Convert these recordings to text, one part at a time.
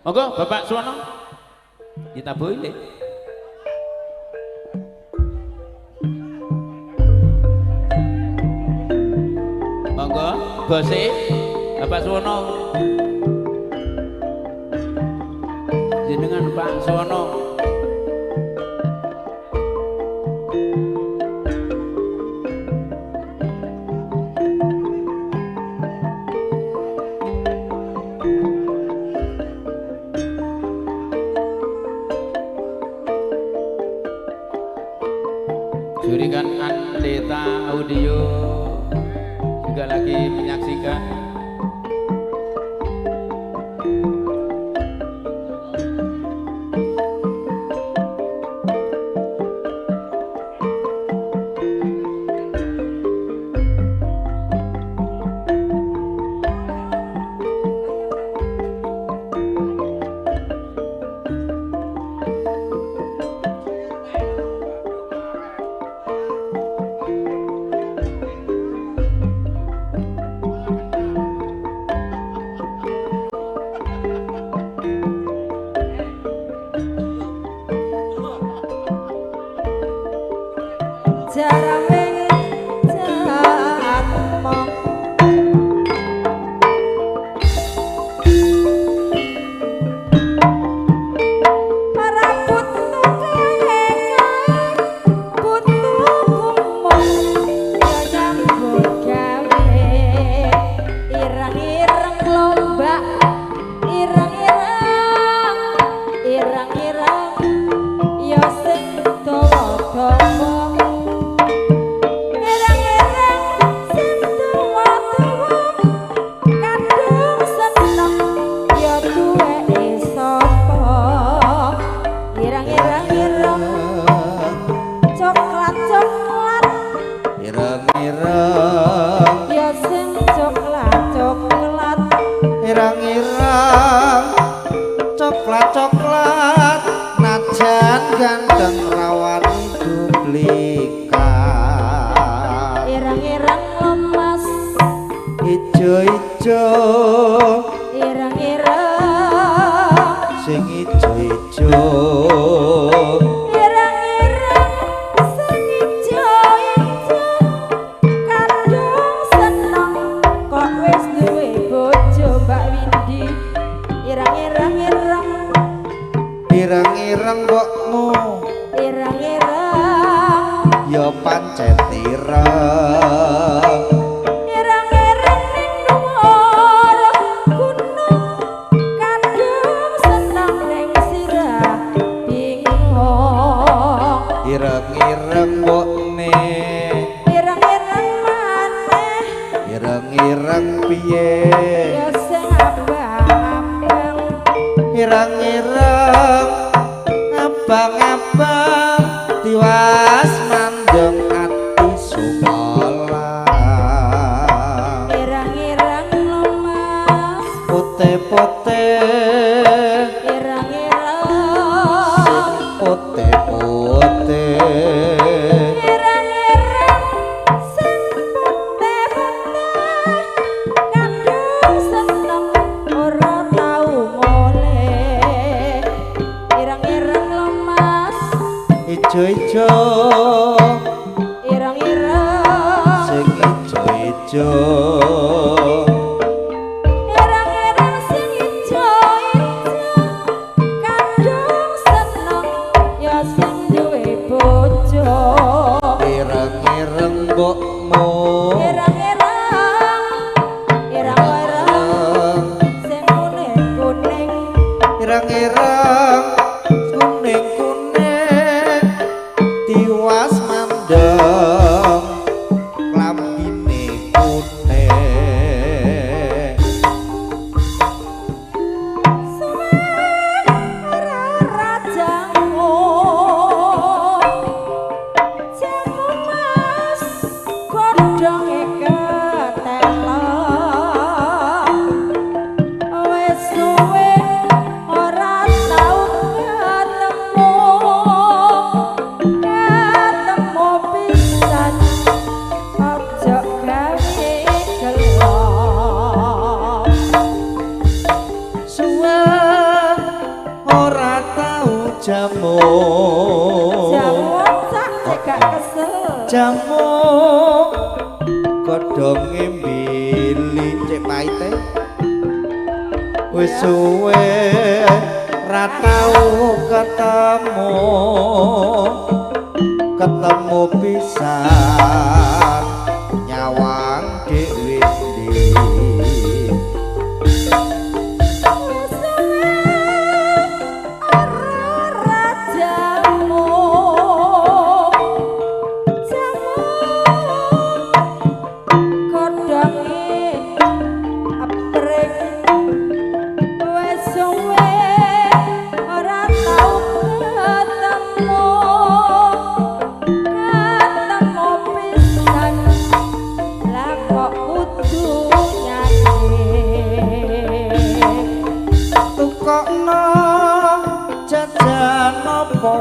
Monggo Bapak Suwono. Kita boleh. Monggo bose Bapak Suwono. Jenengan Pak Suwono. Jurikan Andeta Audio juga lagi menyaksikan. Coklat najan ganteng rawani duplikat irang-irang lemas ijo-ijo irang-irang sing ijo-ijo irang-irang sing ijo-ijo kadung seneng kok wis duwe bojo Mbak Windy irang-irang ireng-ireng mbokmu ireng-ireng ya pancet ireng ireng-ireng ning dhuwur gunung kadung seneng ning sirah bingung ireng-ireng mbokne ireng-ireng maneh ireng-ireng piye ya sing abang-abang ireng-ireng abang-abang tiwas mandeng ati sumalang ireng-ireng lemas putih-putih ireng-ireng putih-putih ireng-ireng sing putih-putih kadung seneng ora tau ngoleh ireng-ireng lemas ijo-ijo ireng-ireng sing ijo-ijo ireng-ireng sing ijo-ijo kadung seneng ya sing duwe bojo ireng-ireng mbokmu ireng-ireng ireng-ireng sing kuning-kuning ireng-ireng kuning-kuning tiwas mandeng klambine kuning suara jamu jamu mas godhonge ketelok wis suwe ora tau jamu jamu sak gak kesel jamu godhonge mbili cek paite wis suwe ra tau ketemu pisan nyawang dhewe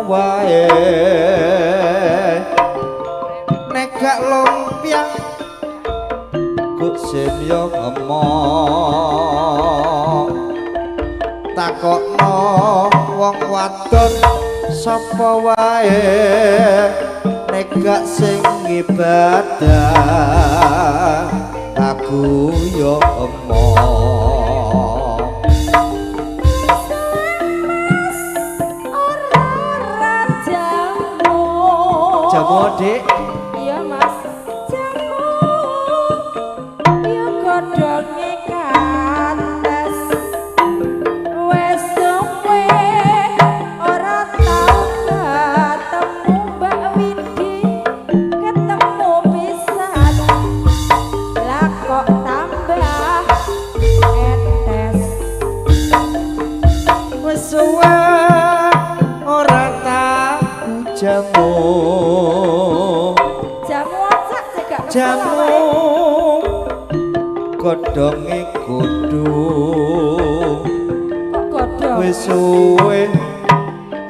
wae nek gak lumpiang kok sim yo ngomong takokno wong wadon sapa wae nek gak sing ibadah aku yo ngomong jamu dik iya mas jamu iya godhonge kates wes suwe ora tau ketemu Mbak Widi ketemu pisan lah kok tambah etes wes suwe ora tau jamu jamu godhonge kudu wis suwe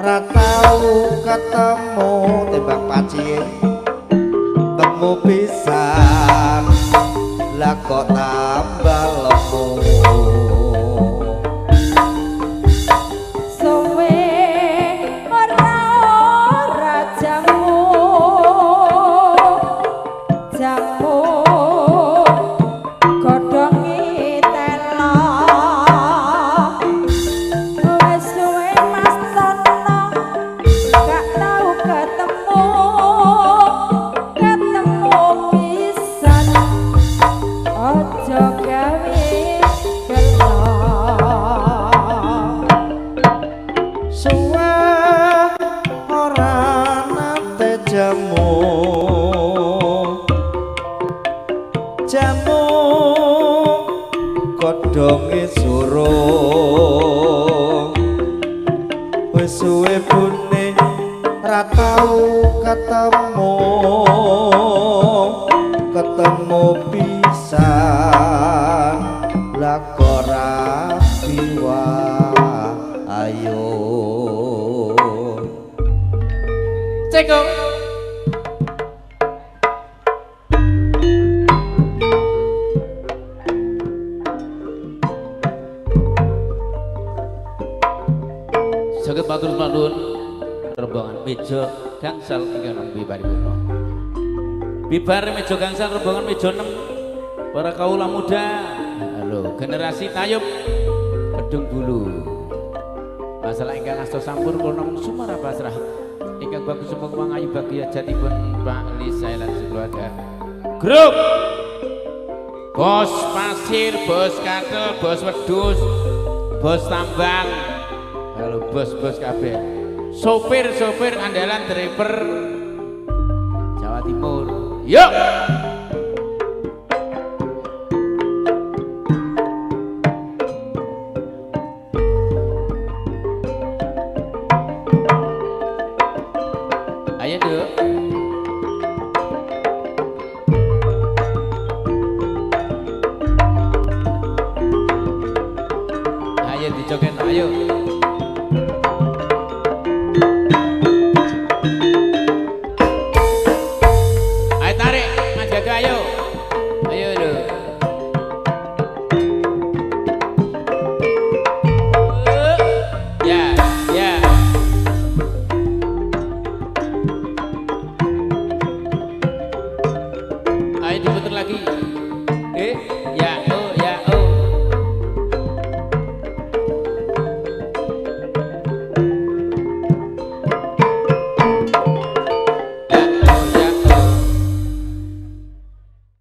ra tau ketemu tembak paci temu pisan lah kok tambah lemu jamu godhonge surung wis suwe bune ra tau ketemu pisan lah kok rapi ayo ceko saged matur nuwun rombongan meja gangsal ingkang nembe paripurna. Bibar meja gangsal rombongan meja 6 para kaula muda. Halo, generasi tayub Pedung Bulu. Masalah ingkang asta sampun kula namung sumara pasrah. Ingkang bagus sumangga mangayu bagia jatipun Pak Lisa lan keluarga. Grup Bos Pasir, Bos Katel, Bos Wedhus, Bos Tambang. Halo bos-bos kabeh. Sopir-sopir andalan driver Jawa Timur. Yuk.